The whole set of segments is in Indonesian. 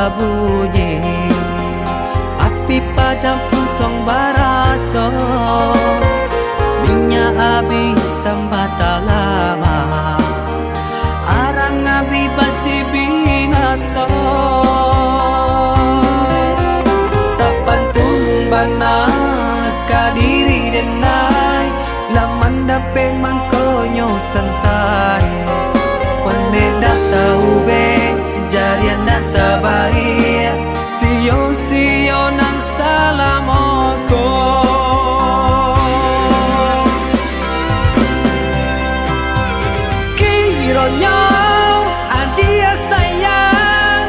berbunyi, api padam puntong baraso, minyak habis sambata lama, arang abi basi binaso. Sapantung bana kadiri denai, laman dape mangkonyo sansai, pandai dah tahu be jarian data baik, sio nang salamoko. Kironyo adia sayang,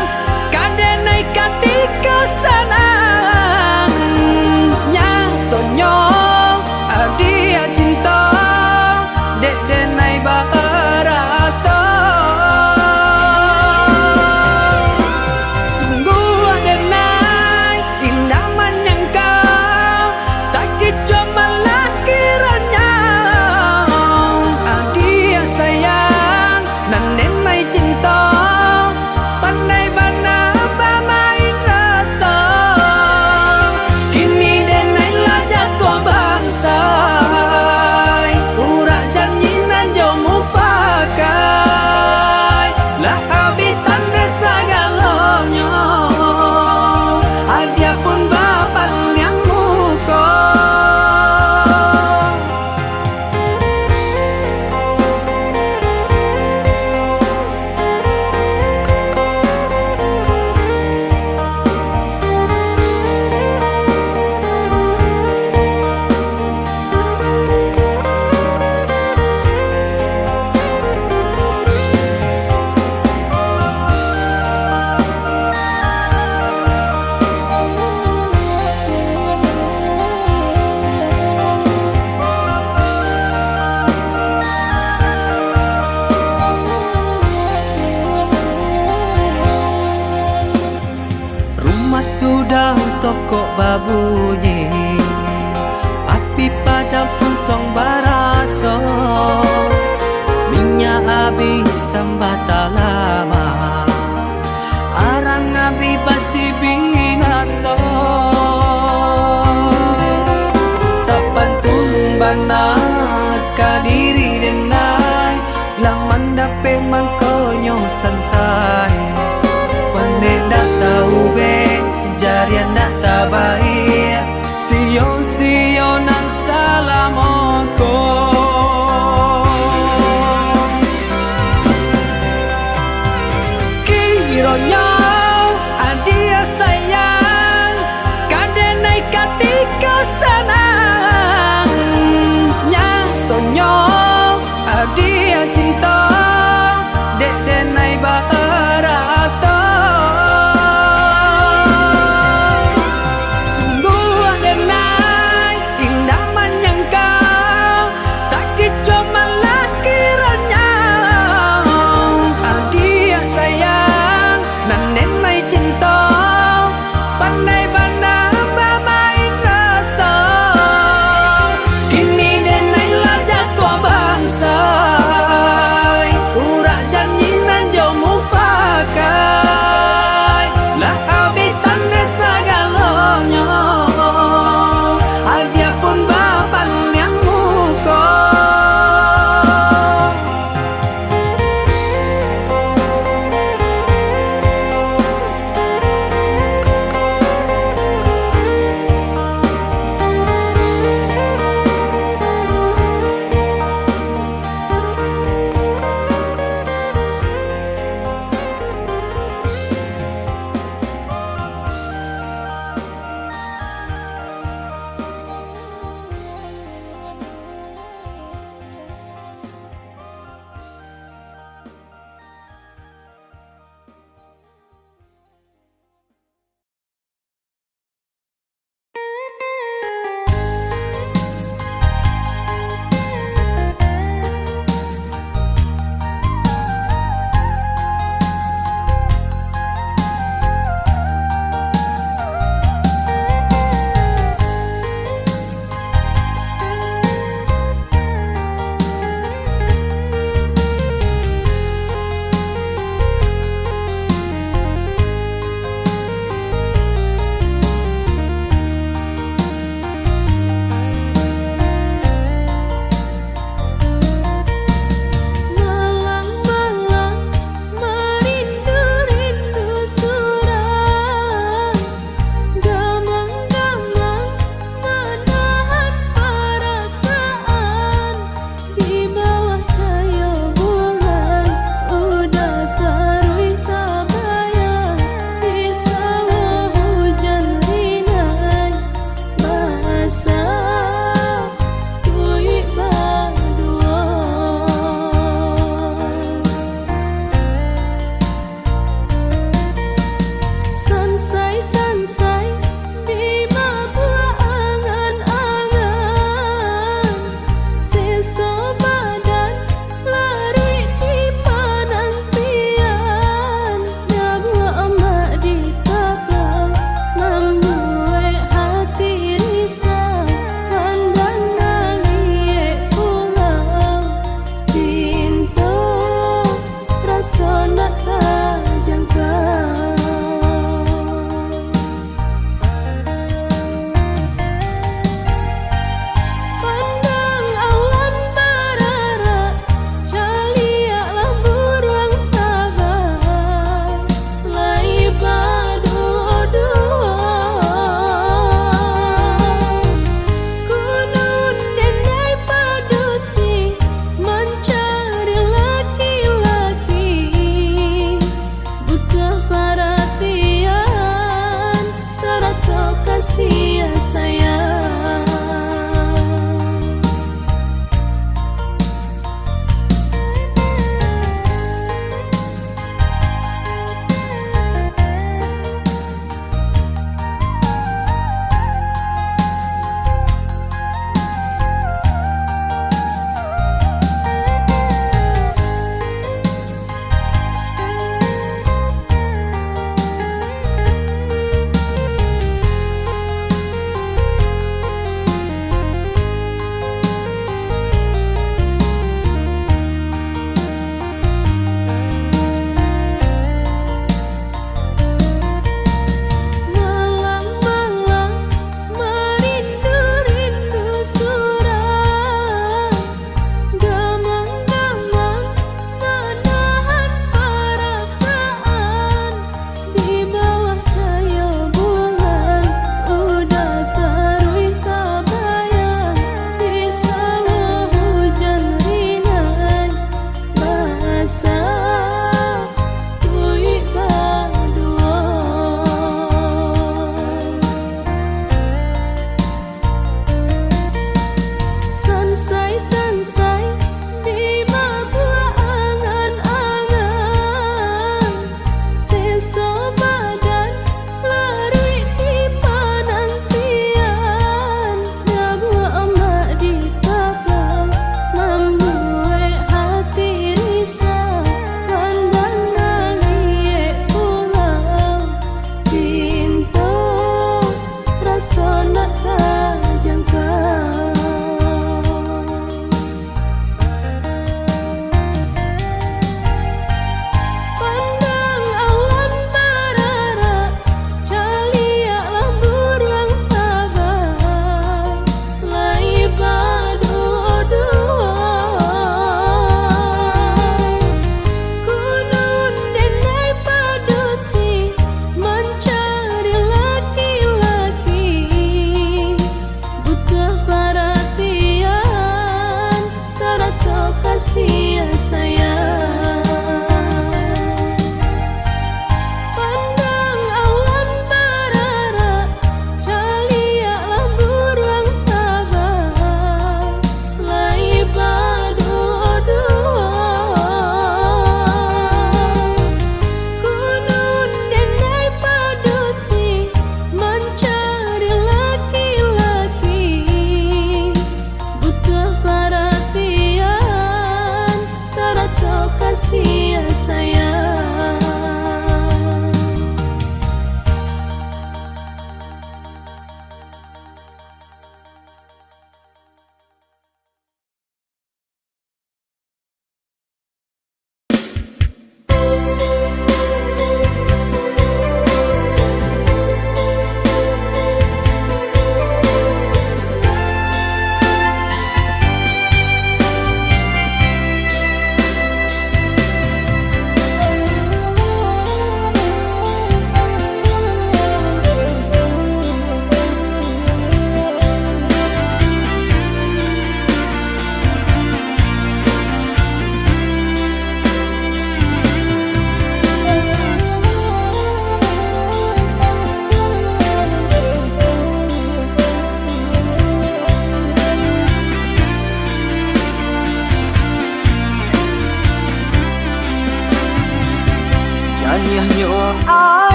kadenai katika senang, nyatonyo adia cinta, dek denai barato. Sungguh denai indah menyangka,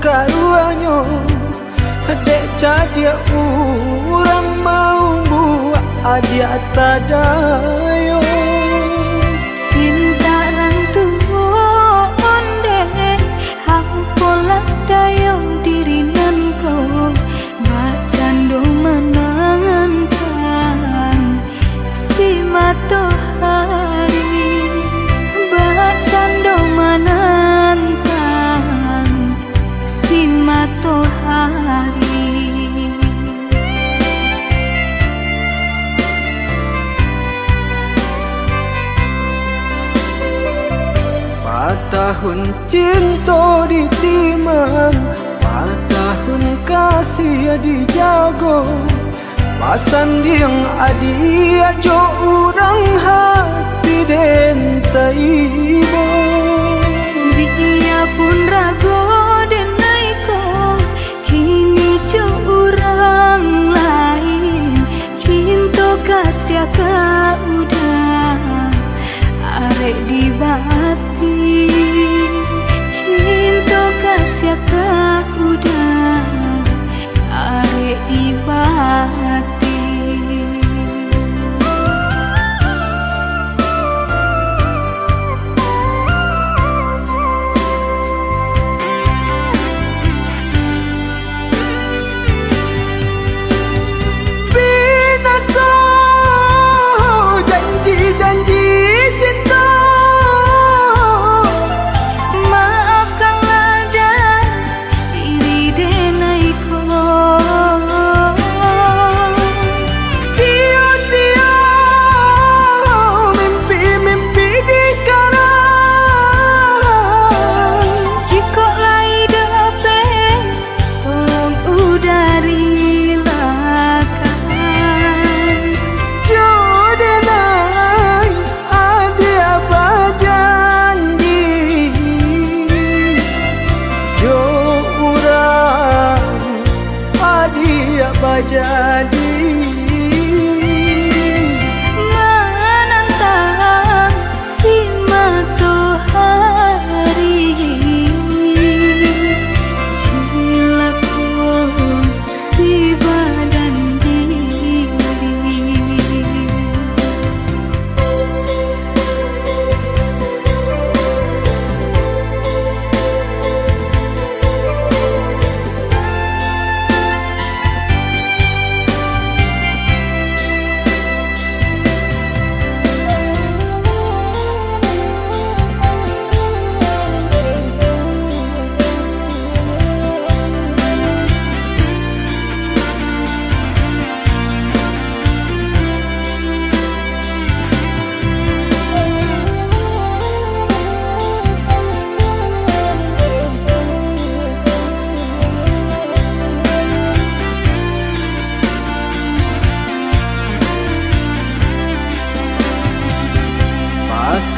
karuanyo dek jadi orang mau buat adia tadayo pintaran tuon dek hapola dayo dirinan kau bacando menangan si matahari bacando menantang si matahari. Tahun cinta ditimang, tahun kasih dijago, pasan yang adia jo orang hati den taibo. Dia pun rago den naiko, kini jo orang lain, cinta kasih ka udah arek di bati, cinta kasih ka udah arek di bati. Binasa janji-janji cinta, maafkanlah dan diri denaiko, sia-sia mimpi-mimpi dikarang. jika lai dapat tolong udarilakan. Jodenai adia bajanji, jo urang adia bajadi. Menantang si matahari, cilaku si badan diri.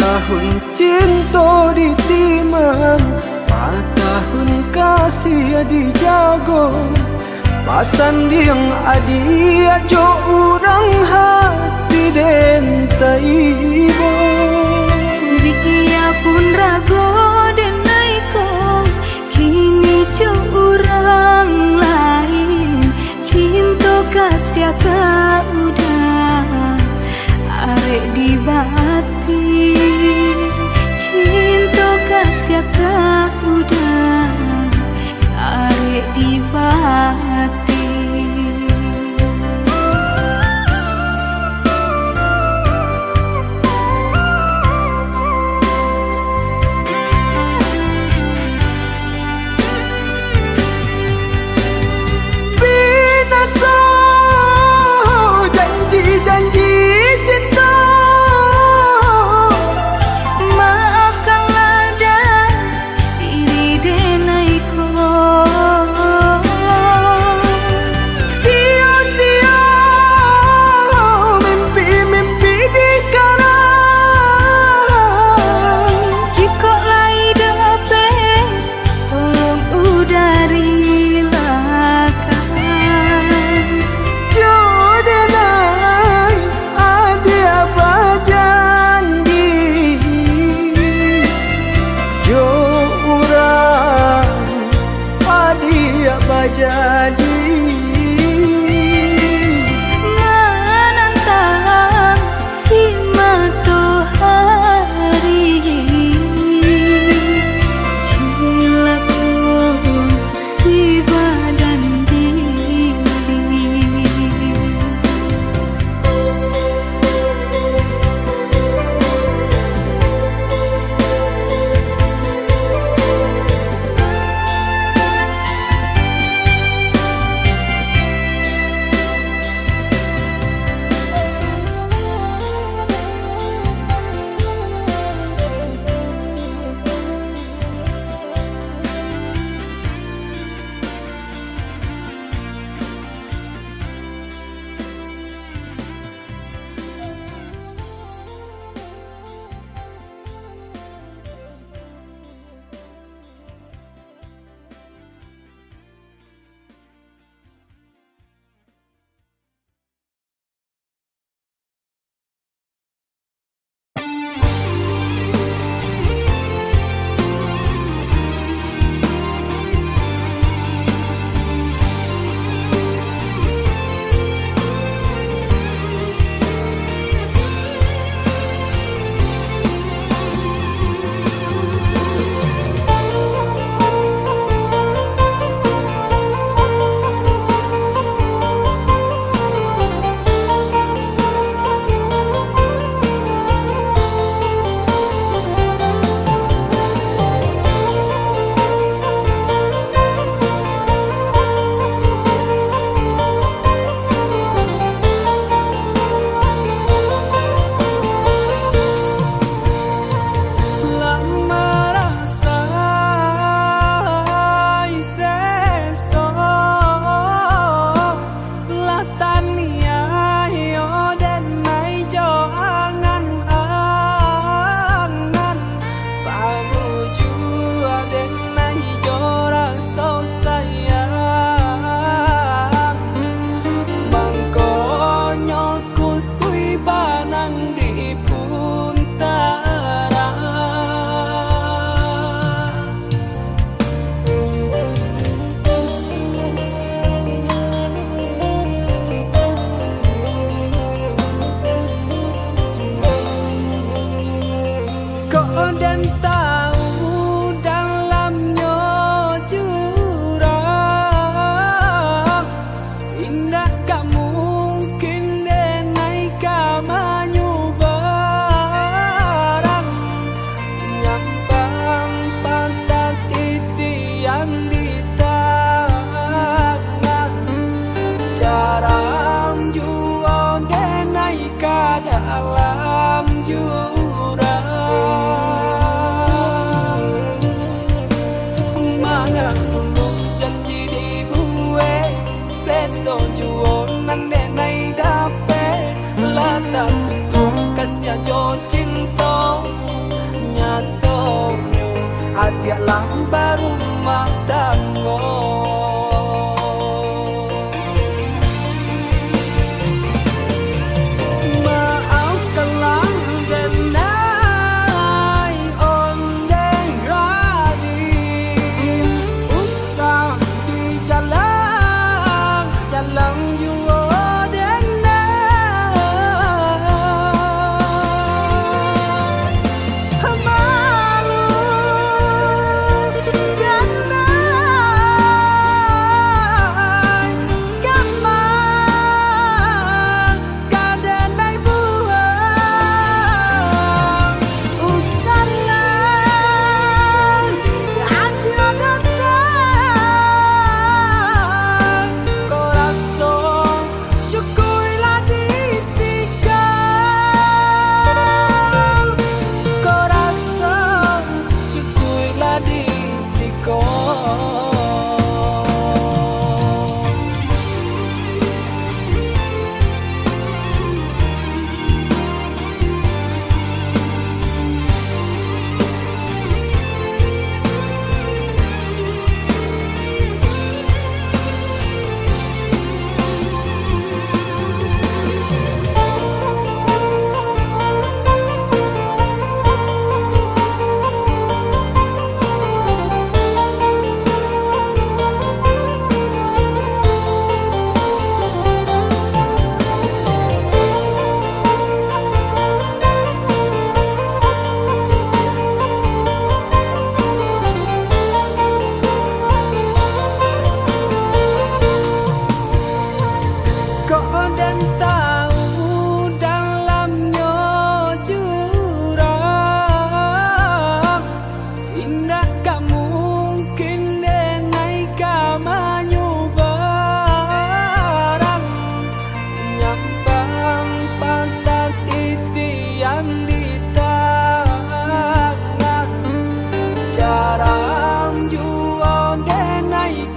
Tahun cinta ditimang, tahun kasih dijago, pasan yang adia jo orang hati den taibo. Dia pun rago den naiko, kini jo orang lain, cinta kasih ka udah arek di bati, cinta kasih ka udah arek di bati. Binasa janji-janji cinta, maafkanlah dan diri denaiko, siap bajadi menantang si matahari cilaku si badan diri.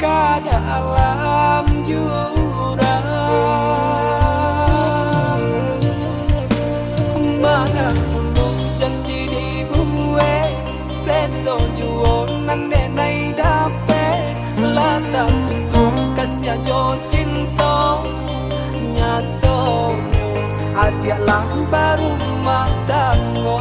ka dalam jurang. Mana nung janji dibuat seso juo nande nai dapat lata tunggu kasih jo cinta nyato adia lang baru matango.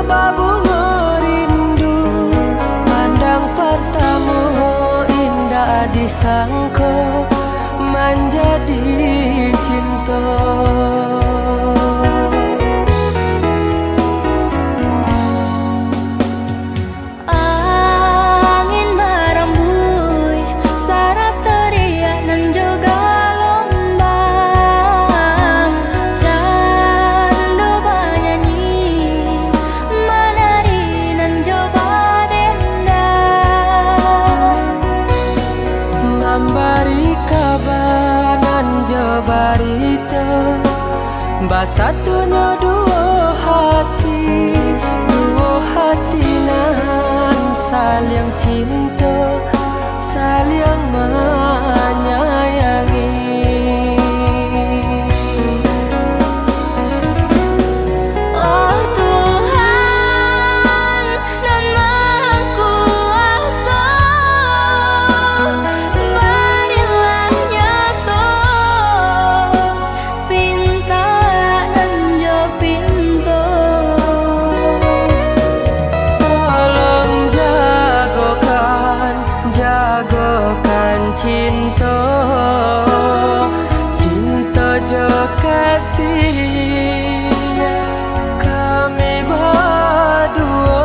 Babunga rindu, pandang pertama indah disangka menjadi cinta. Angin merembui, sarap teriak dan juga lombang. Candu bernyanyi, menari dan coba dendang. Ngambari kabar nan jabarita, basatunya dua hati nan saling cinta, saling menyayangi. Oh Tuhan dan Maha Kuasa, berilah nyata pinta dan jo pintu. Tolong jagokan cinta, cinta jo kasih kami berdua.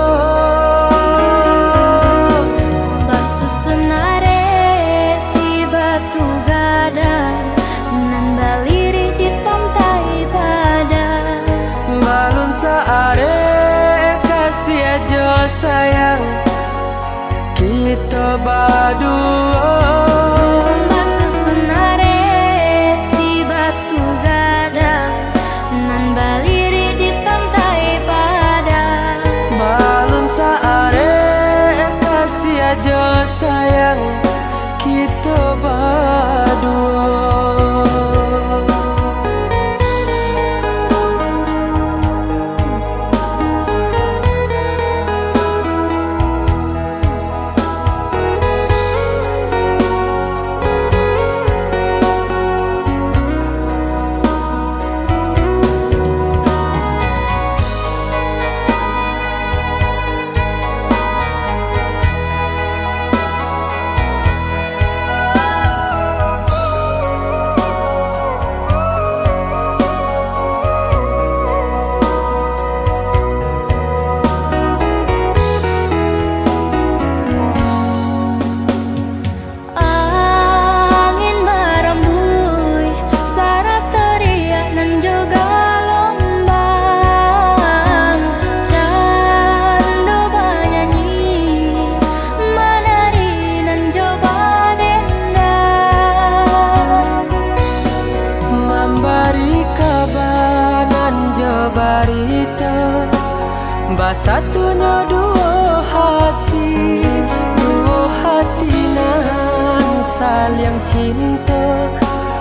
Basusunare si batu gadang nan baliri di pantai badan. Balun saare kasih aja sayang kita berdua. Basusunare si batu gadang nan baliri di pantai badan. Balun saare kasih aja sayang kita berdua. barita basatunya dua hati nan saling cinta,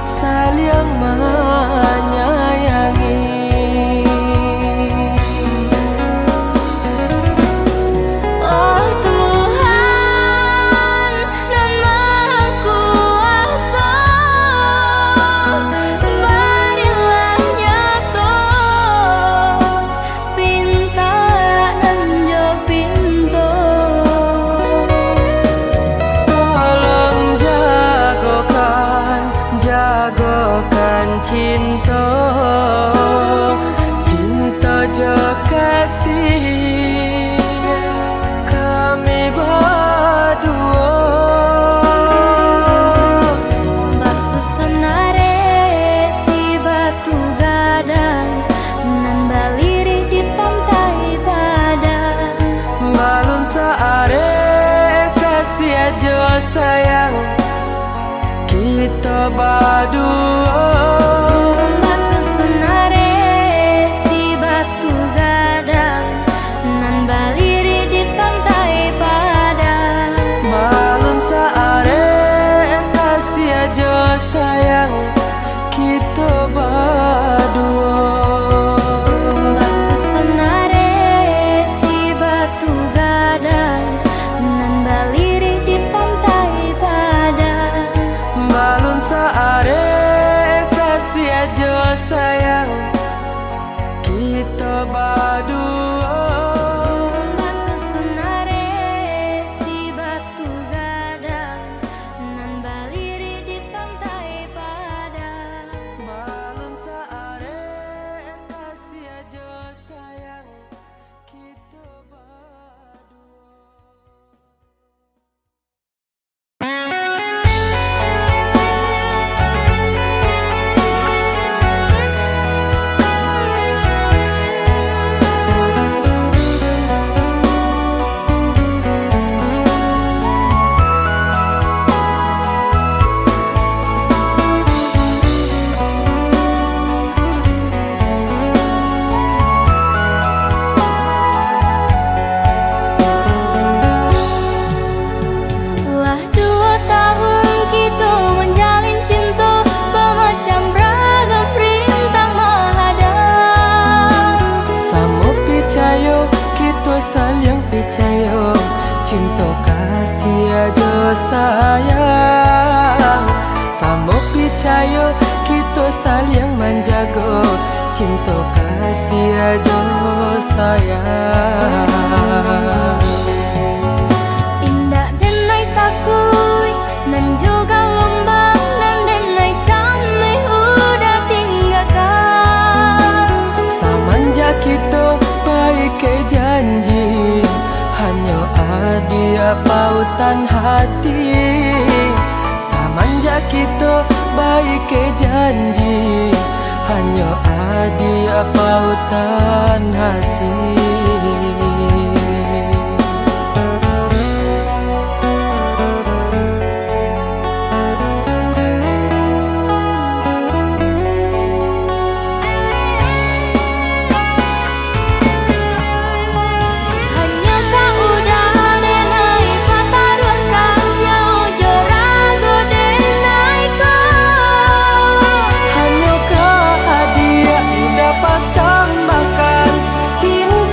saling menyayangi. Oh Tuhan dan Maha Kuasa, berilah nyata pinta dan jo pintu. Tolong jagokan cinta, cinta jo kasih kami berdua. Basusunare si batu gadang nan baliri di pantai padang. Balun saare kasih aja sayang kita berdua. Basusunare si batu gadang nan baliri di pantai padang. Balun saare kasih aja sayang kita berdua. Basusunare si batu gadang nan baliri di pantai padang. Balun saare kasih aja sayang kita berdua. Basusunare si batu gadang nan baliri di pantai padang. Balun saare kasih aja sayang kita berdua. Lah 2 tahun kita menjalin cinta, bermacam ragam rintang menghadang. Samo picayo kita saling picayo, cinta kasih aja sayang. Samo picayo kita saling menjaga, cinta kasih aja sayang. Indah denai takui nan juga lembang dan denai camai udah tinggalkan. Samanja kita baik ke janji, hanya adia pautan hati. Samanja kita baik ke janji, hanya adia pautan hati. Hanya kau udah denai kata duakannya ojo ragu denai kau. Hanya kau adia udah pasang makan cinta.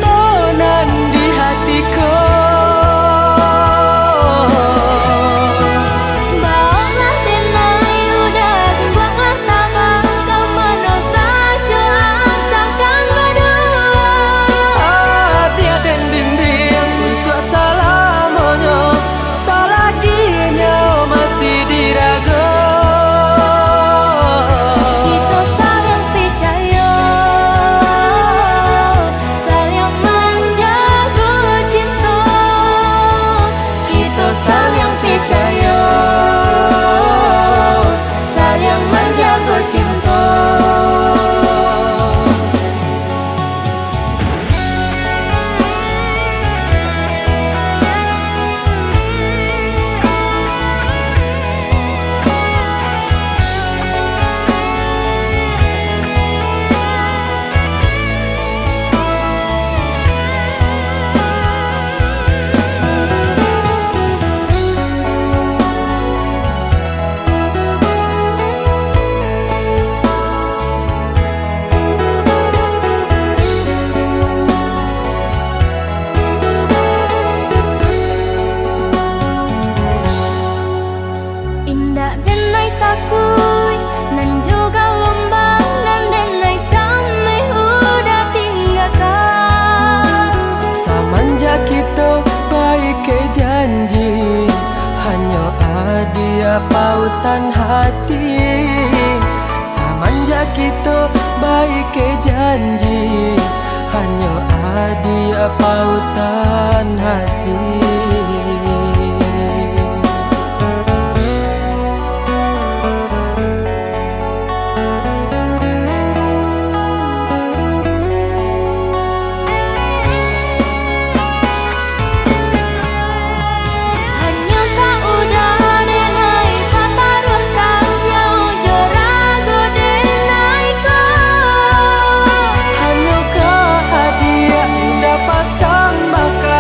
dia pautan hati. Samanja kita baik ke janji, hanya dia pautan hati. Pasang maka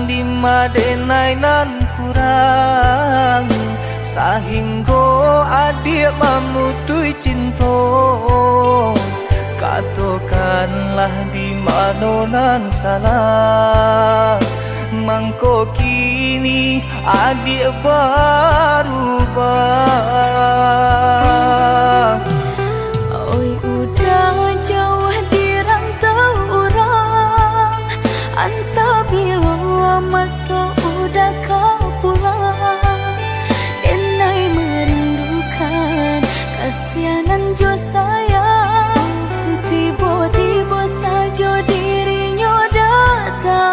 di madenai nan kurang sahingga adik memutui cinta. Katakanlah di mana nan salah, mangko kini adik berubah. Oi udah jauh di rantau orang, antah bila masuk udah kau pulang. Denai merindukan kasihanan jo sayang, tiba-tiba saja dirinya datang.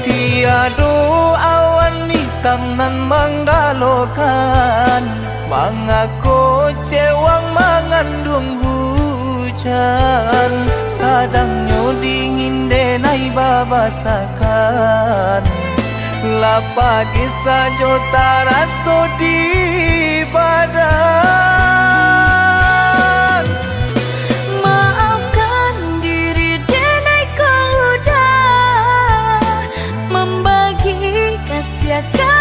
Tiada awan hitam nan menggalokan, mengaku cewang mengandung hujan. Sadangnya dingin denai babasakan, lapagi saja taraso di badan. Maafkan diri denai kau udah membagi kasih ke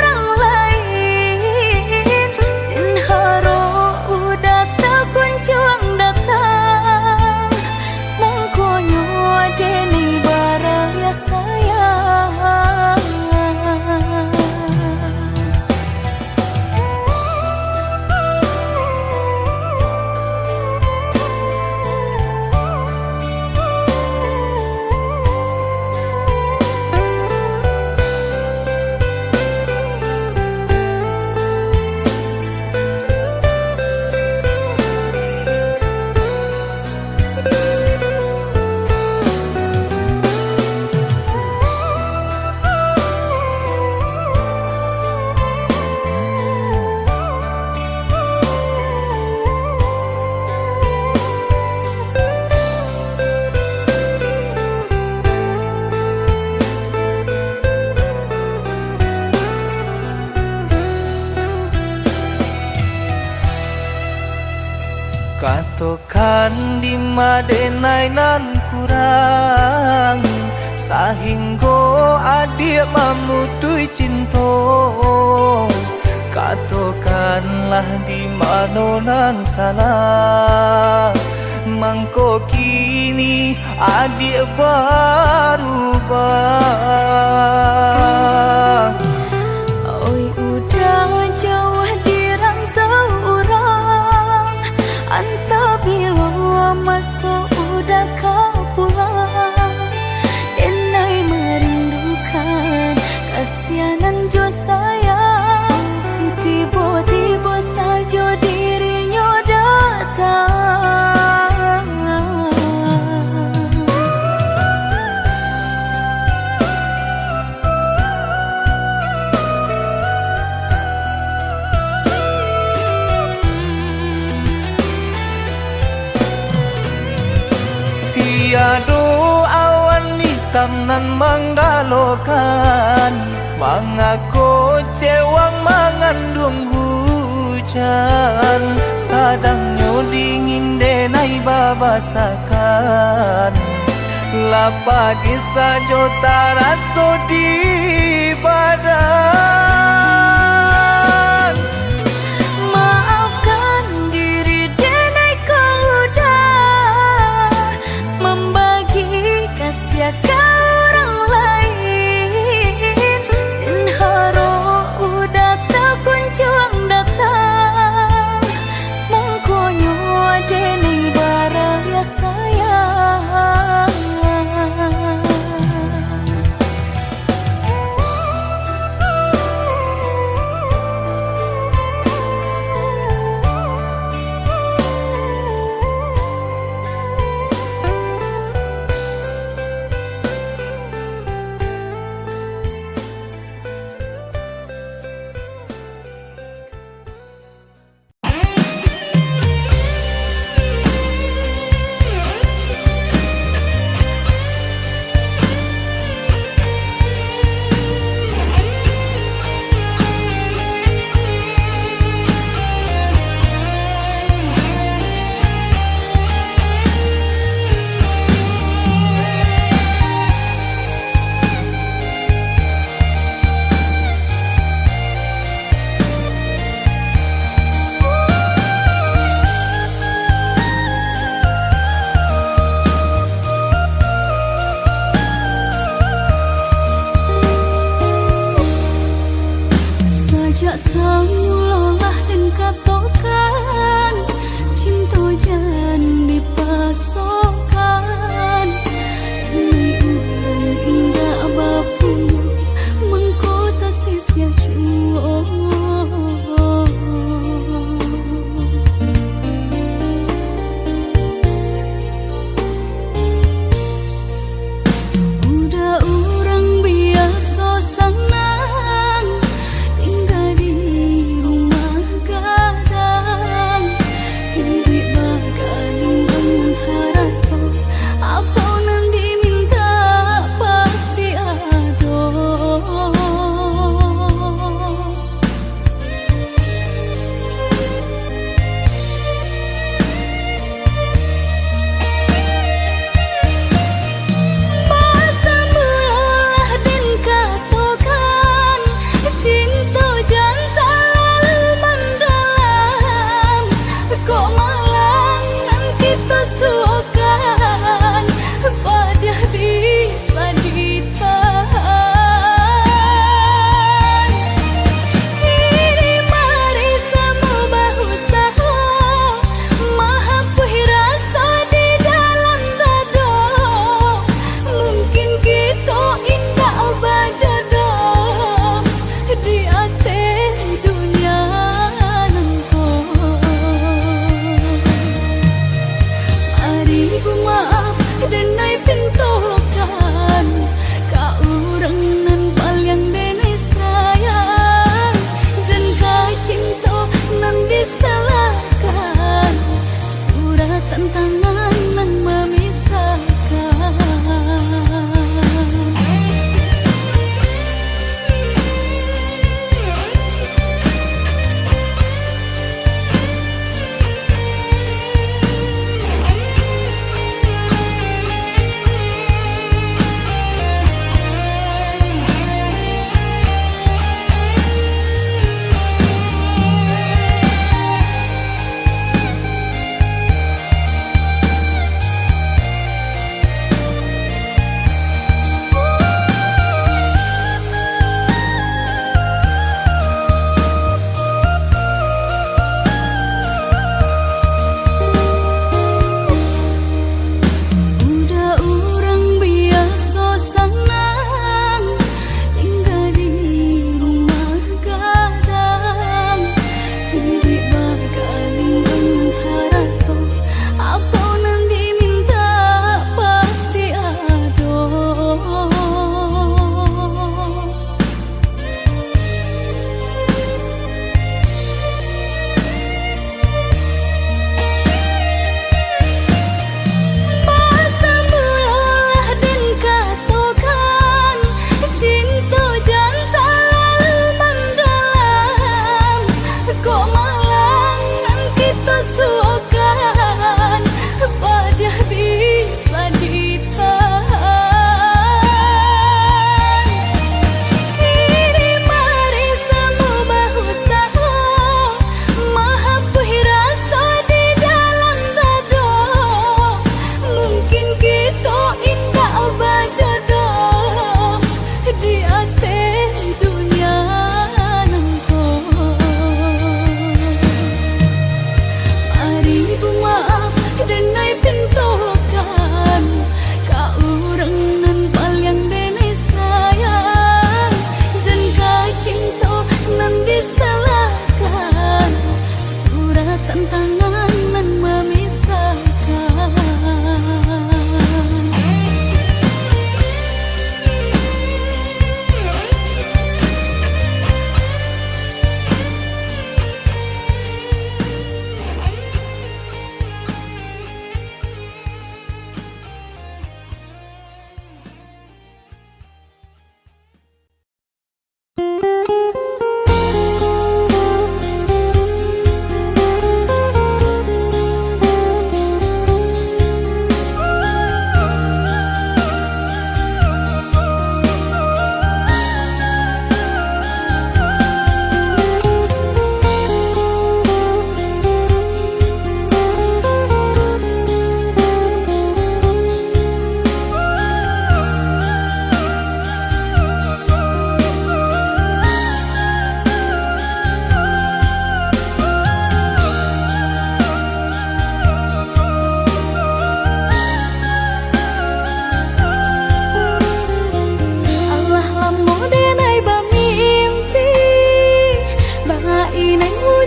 orang lain. Dan haro udah tak kunjung datang, mengkonyo denai baraya sayang. Katakan di madenai nan kurang sahingga adik memutui cinta. Katakanlah di mana nan salah, mangko kini adik berubah. Oi udah jauh di rantau orang, antah bila masuk udah kau pulang. Denai merindukan kasihanan jo sayang, tiba-tiba saja dirinya datang. Tiada awan hitam nan menggalokan, mengaku cewang mengandung hujan. Sadangnya dingin denai babasakan, lapagi saja taraso di badan. Maafkan diri denai kau udah membagi kasih ke orang lain. Dan haro udah tak kunjung datang, mengkonyo denai baraya sayang. Sejak semula dan katakan cinta jangan dipasokkan. Demi ulang indah apapun mengkota sia jua. Udah orang biasa senang tinggal di rumah gadang, hidup bakal bangun harap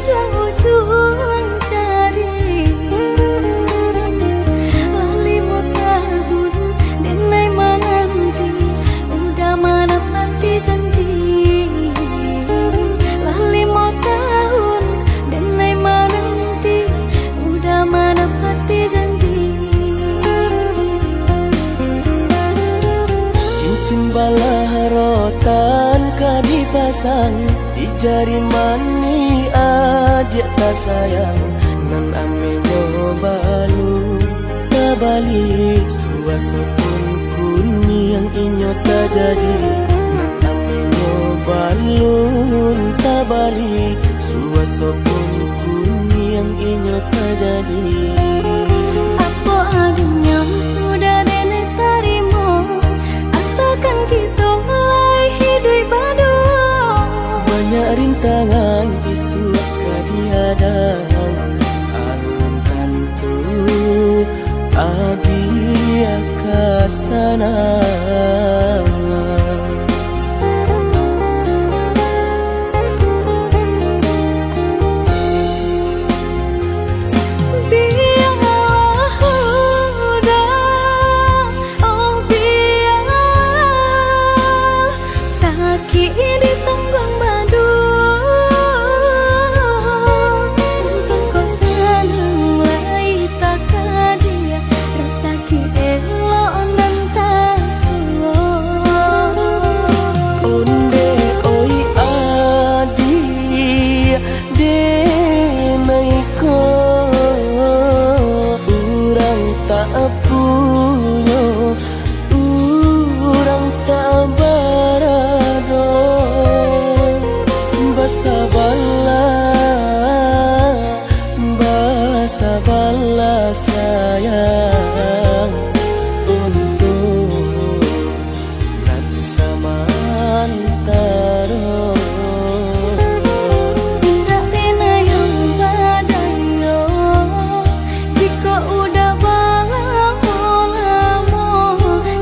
ujung-ujung jari. Lali mau tahun denai menanti, udah menepati janji. Lali mau tahun denai menanti, udah menepati janji. Cincin balah rotan ka dipasang di jari mani adik tak sayang, nan ame balu tak balik suasa pun kuni yang inyo tak jadi, nan ame balu tak balik suasa pun kuni yang inyo tak jadi. Apa adanya udah nenek tarimo, asalkan kita mulai hidup baru. Banyak rintangan isu kadiadang, alun tentu abia kasana. Sabarlah sayang untuk nanti samantara. Tidak pernah yang badayo, jika udah lamo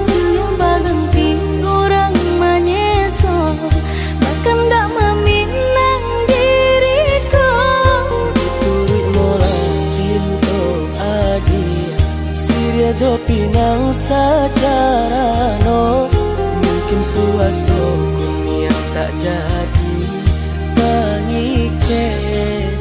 siang baganti orang menyeso, bahkan tak meminang diriku. Turik mola pinto adi Siria jo pinang secara no, mungkin suaso kunia tak jadi pengikut.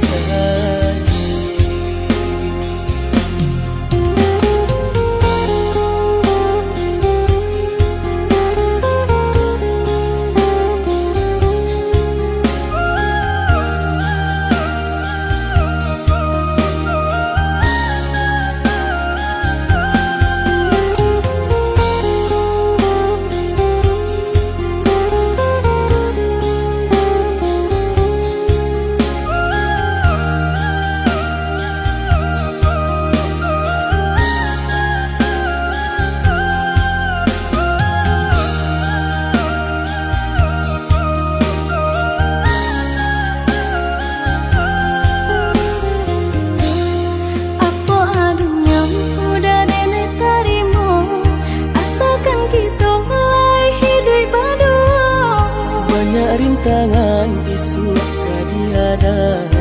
Rintangan isu kadiadang,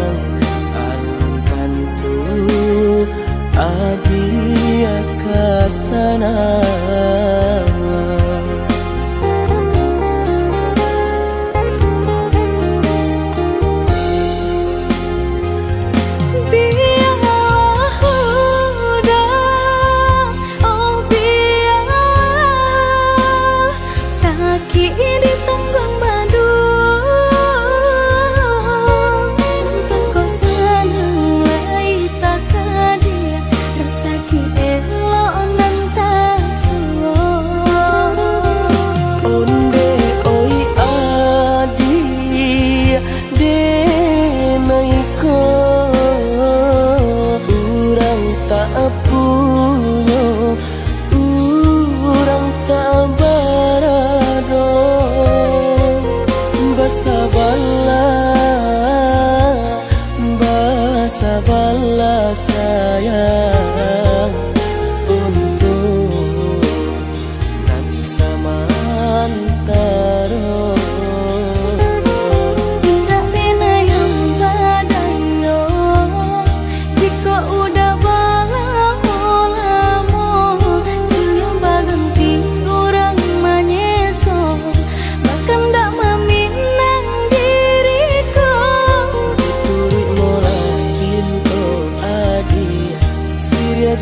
alun tentu abia kasana. Sabarlah sayang untuk nanti samantara. Tidak pernah yang badai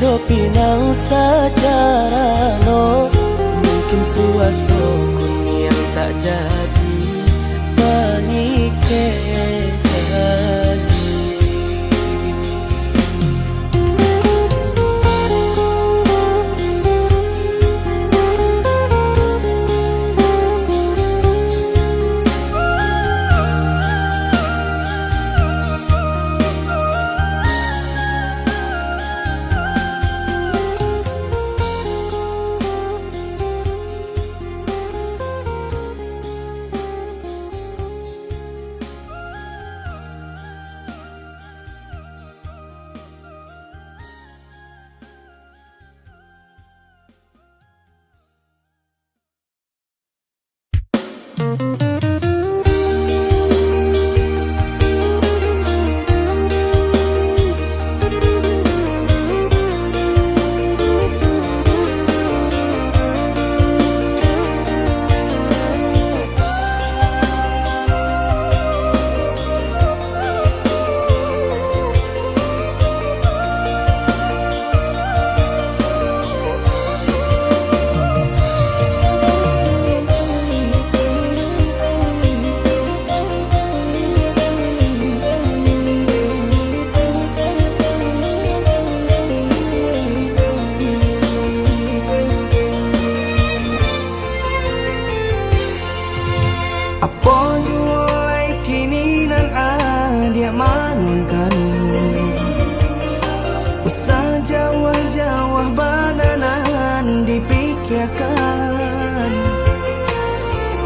do pinang secara no, mungkin suaso yang tak jadi pengikir lagi.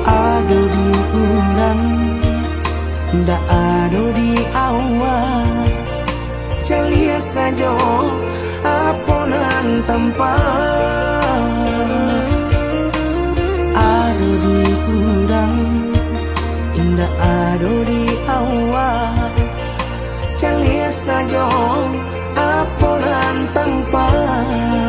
Ado di urang, nda ado di awal, celia saja aponan tempat. Ado di urang, nda ado di awal, celia saja aponan tempat.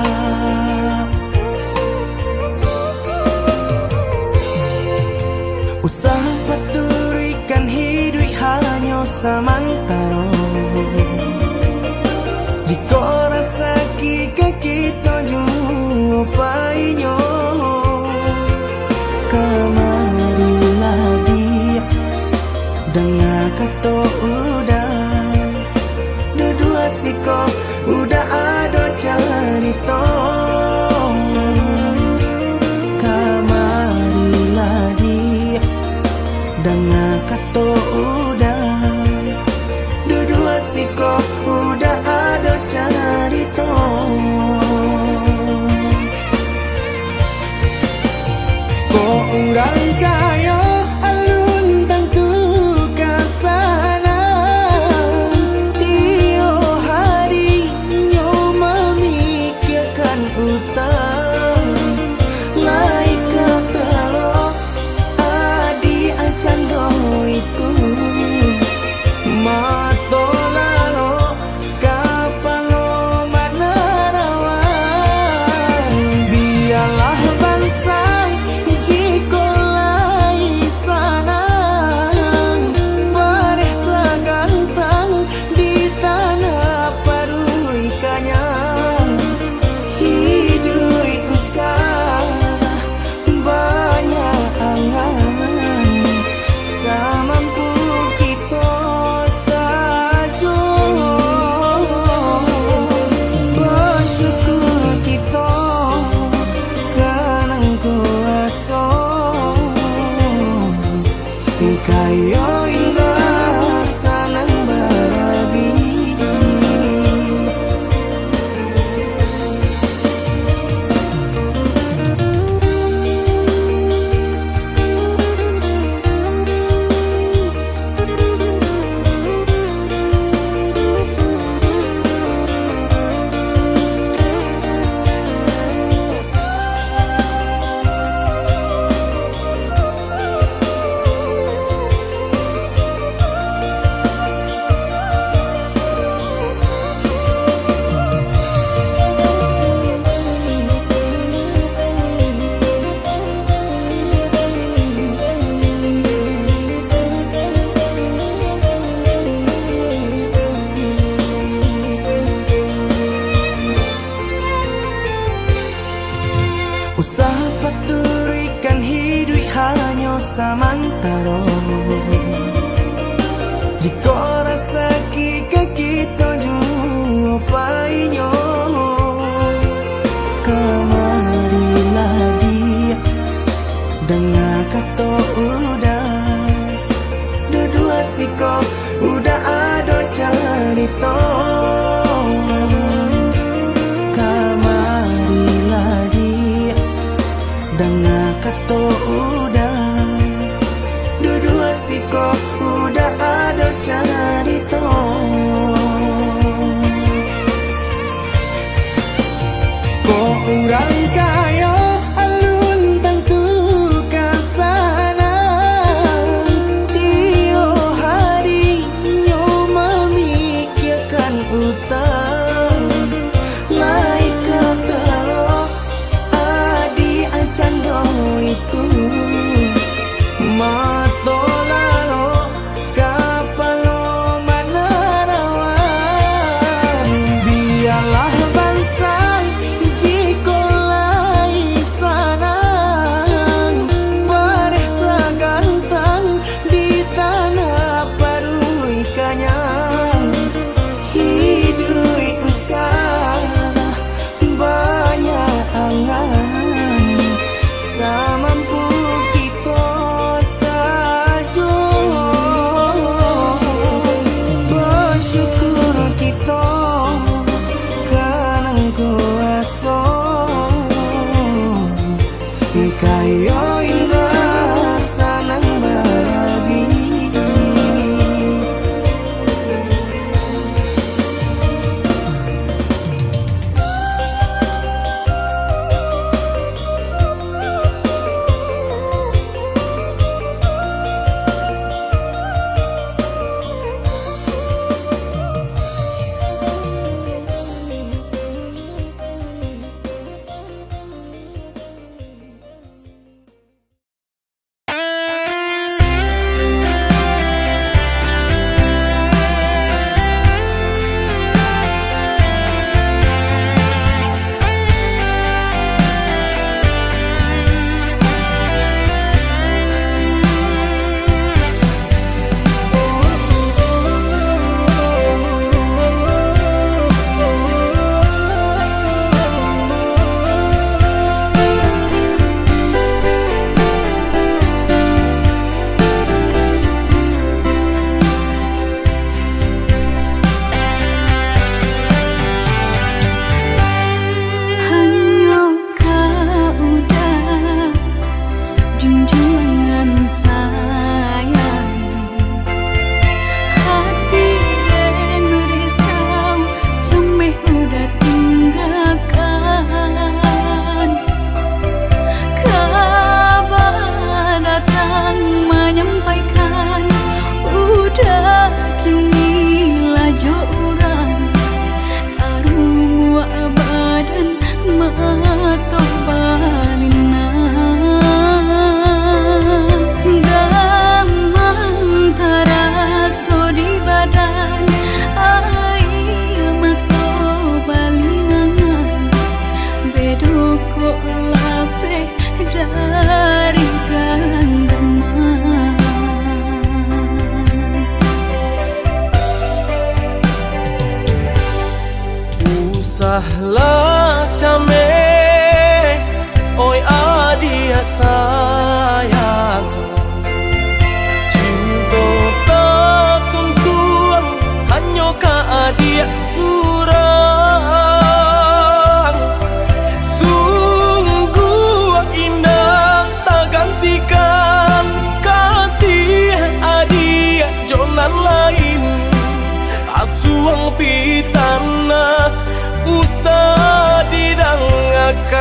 Usaha paturikan hidup hanya samantara. Jika rasa kita jumpainya, kamarilah dia dengan kata udah, dua siko udah ada cerita. Kamarilah dia dengan kata udah, dua siko udah ada cerita. udah ada cerita. Kamarilah dia dengar kata udah, dua siko udah ada cerita. Kok orang kaya alun tentu kasana, tio hari nyo memikirkan utang. Lain kata lo adi ancando itu mato lalo kapalo manarawan. Biarlah bangsa jiko lai sanang paresa gantang di tanah parui kanyang. Hidui usah banyak angan samampu kita saja. Bersyukur kita kanang kuasa kaya indah sanang bagi. Usahlah came, oi adia sayang, cinta tak kuntuang hanya ka adia surang. Sungguh indah tak gantikan kasih adia jonan lain. Asuang pitana usah didangakan.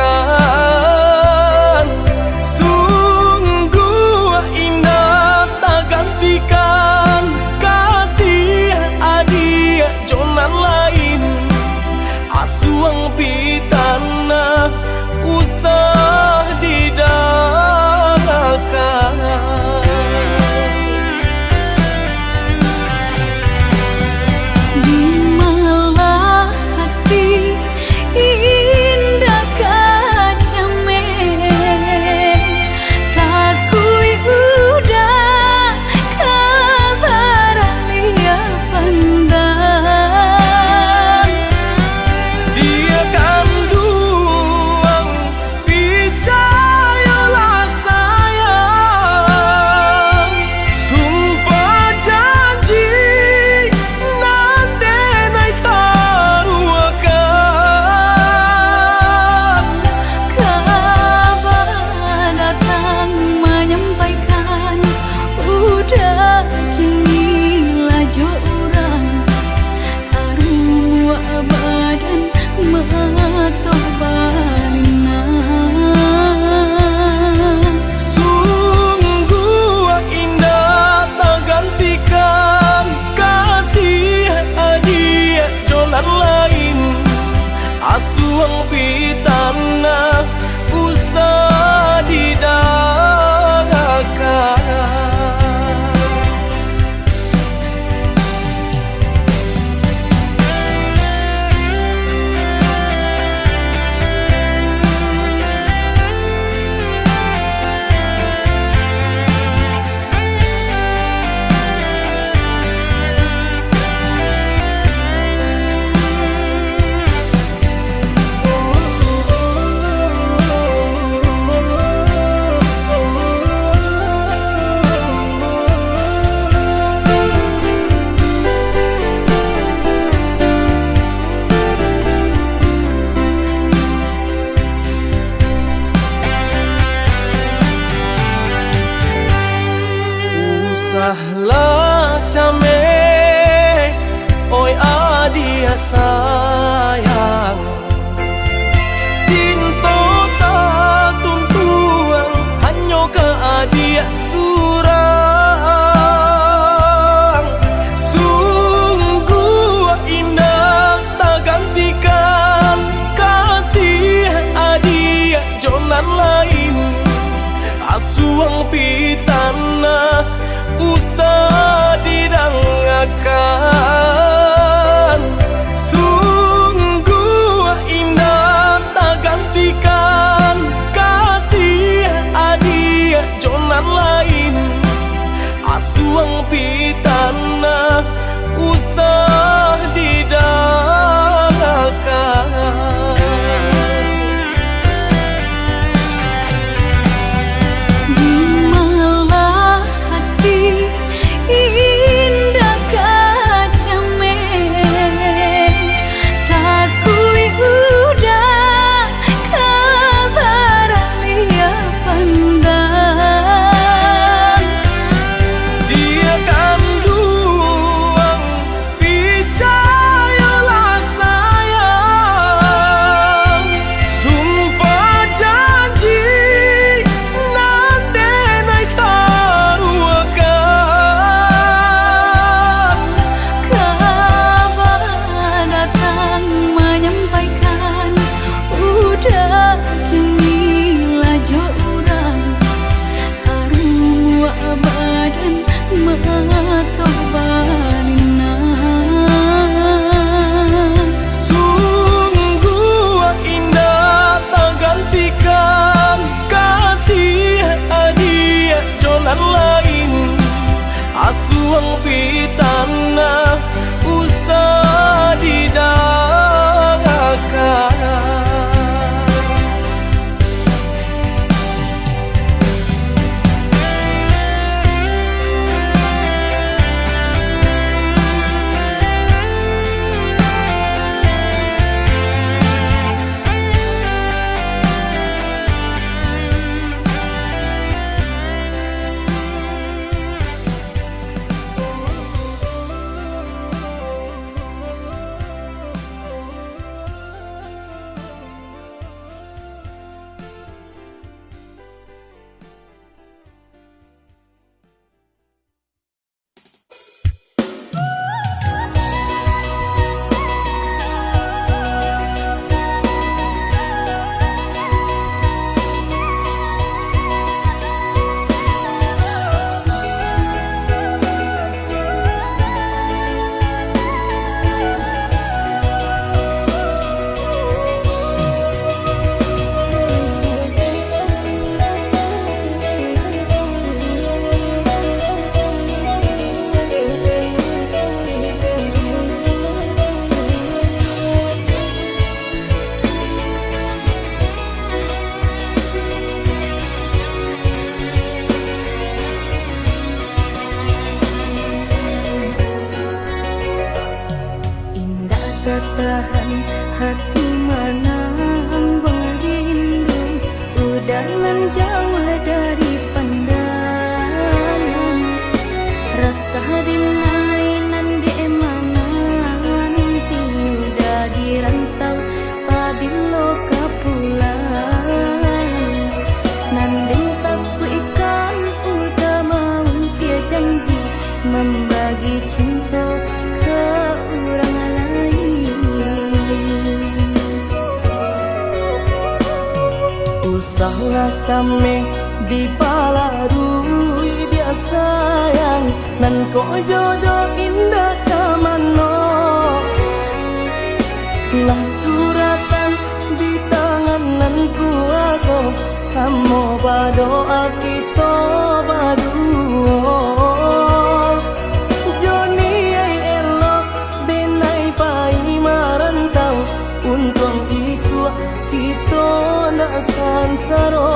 Sungguh indah tak gantikan kasih adia jonan lain. Asuang pitana usah didangakan. Indah kacang asuang pitana usah didagakan. Usahlah came, oi adia sayang, cinta tak tuntuan hanya ke adia surang. Sungguh indah tak gantikan kasih adia jonan lain, asuang pitana usah didangakan. Sungguh indah tak gantikan kasih adia jonan lain, asuang pitana usah didangakan. Asuang pitana usah didagakan. membagi cinta ke orang lain. lah came di palarui dia sayang nan ko jojo indah kamano lah suratan di tangan nan kuaso samo badoa kita baduo Joni ay elok denay pai marantau untung isu kita ndak sansaro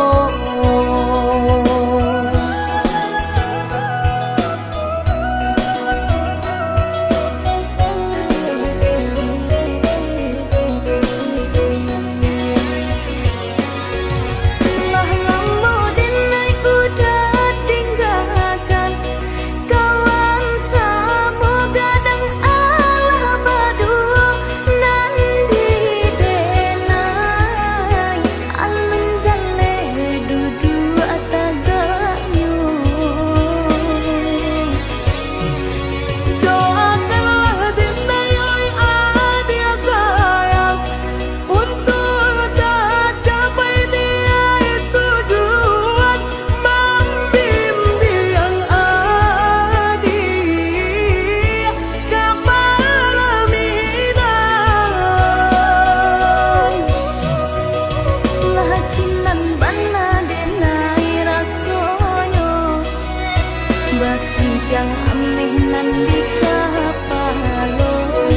yang aneh nan di kapalon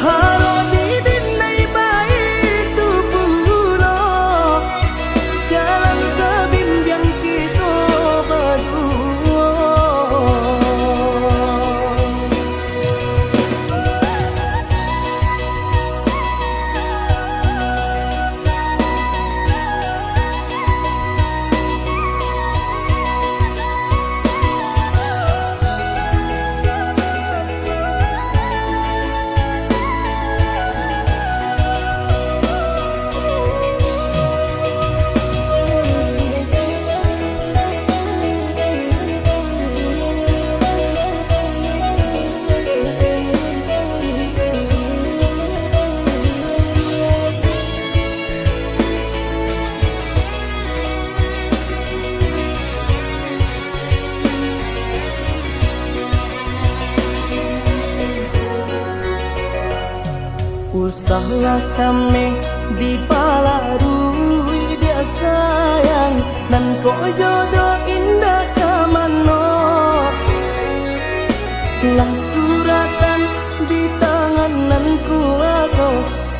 halo di dinai baik tu pulo jalan sebimbiang kita berdua Usahlah came di palarui dia sayang nan ko jodoh indah kamano lah suratan di tangan nan kuaso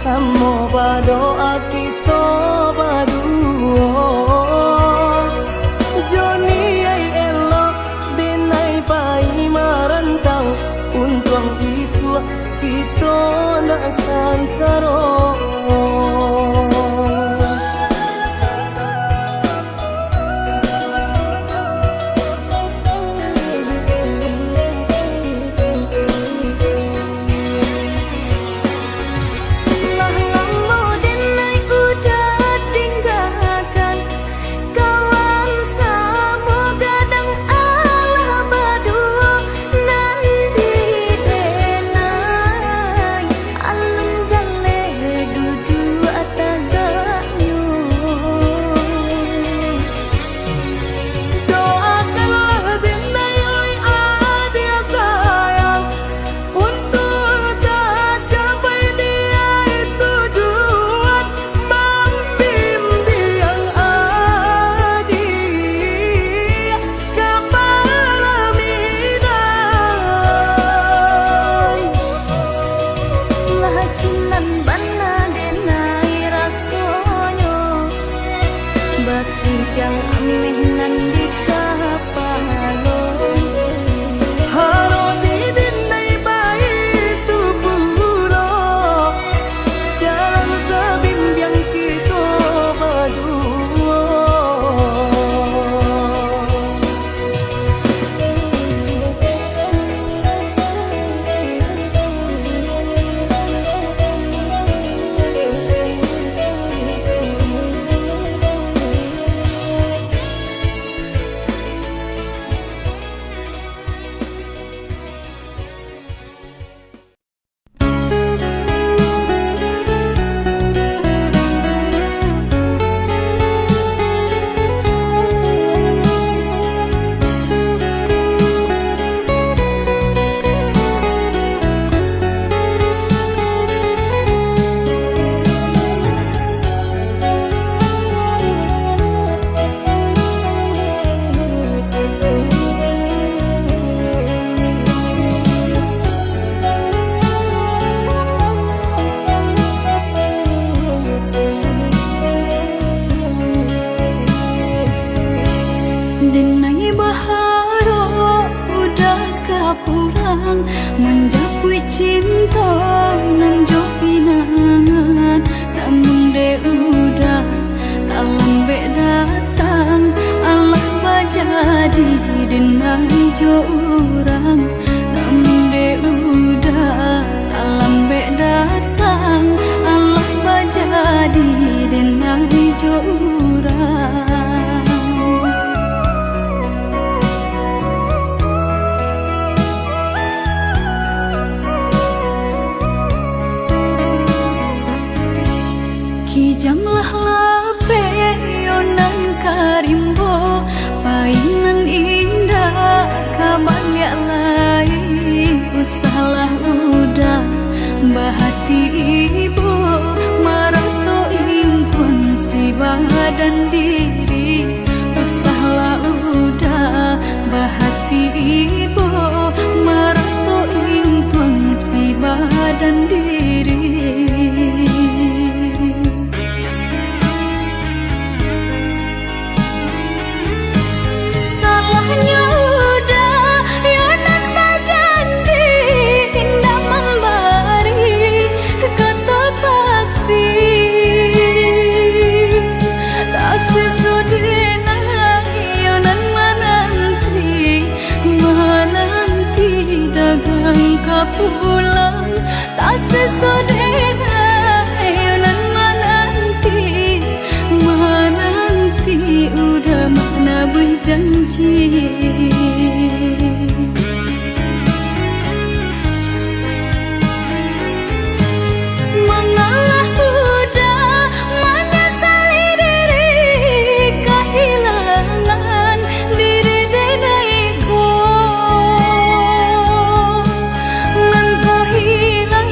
samo badoa kita baduo Joni ay elok denay pai marantau untung isu kita ndak sansaro Alun jale dudu atag bahati ibu marato intuan si badan diri usahlah udah bahati ibu marato intuan si badan diri. Salahnya udah yonan bajanji indah memberi kata pasti tak sesudena yonan menanti dagang kapulang tak sesudena yonan menanti udah mana berjanji. Mengalah udah menyesali diri kehilangan diri denaiku nan kau hilang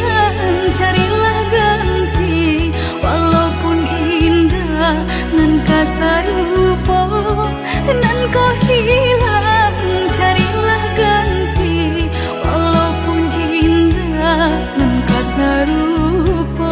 carilah ganti walaupun indah nan kasar rupa nan kau hilang carilah ganti walaupun indah nan kasar rupa.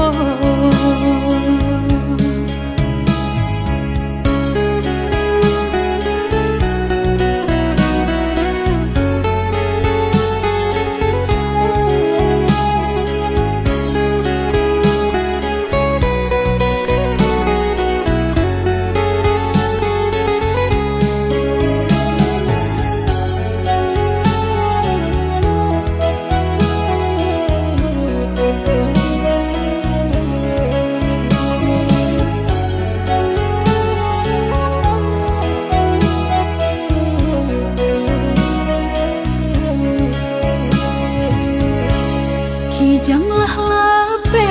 Kijanglah lape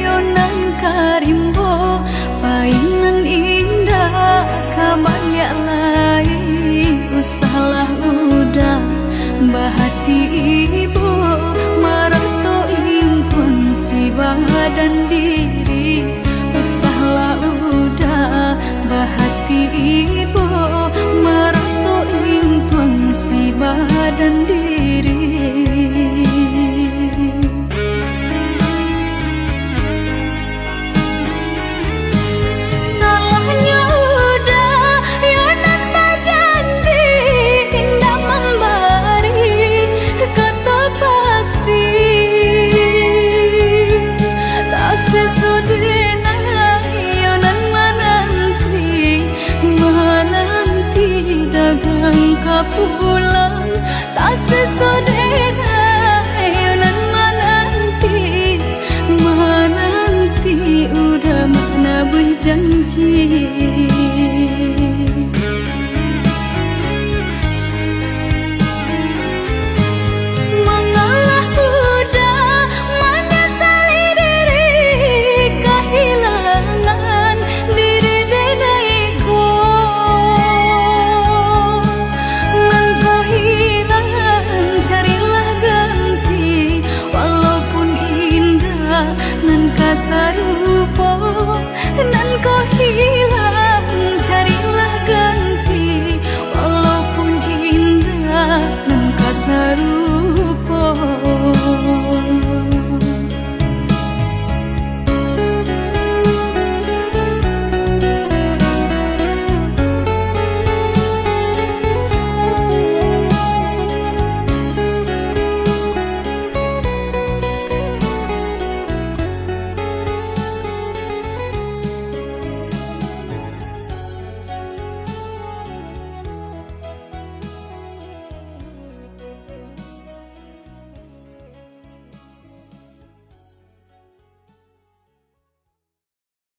yonan karimbo painan indah kabaya lain usahlah udah bahati ibu marato intuan si badan diri usahlah udah bahati ibu marato intuan si badan diri. Pulang tak sesudena yonan menanti udah mana berjanji.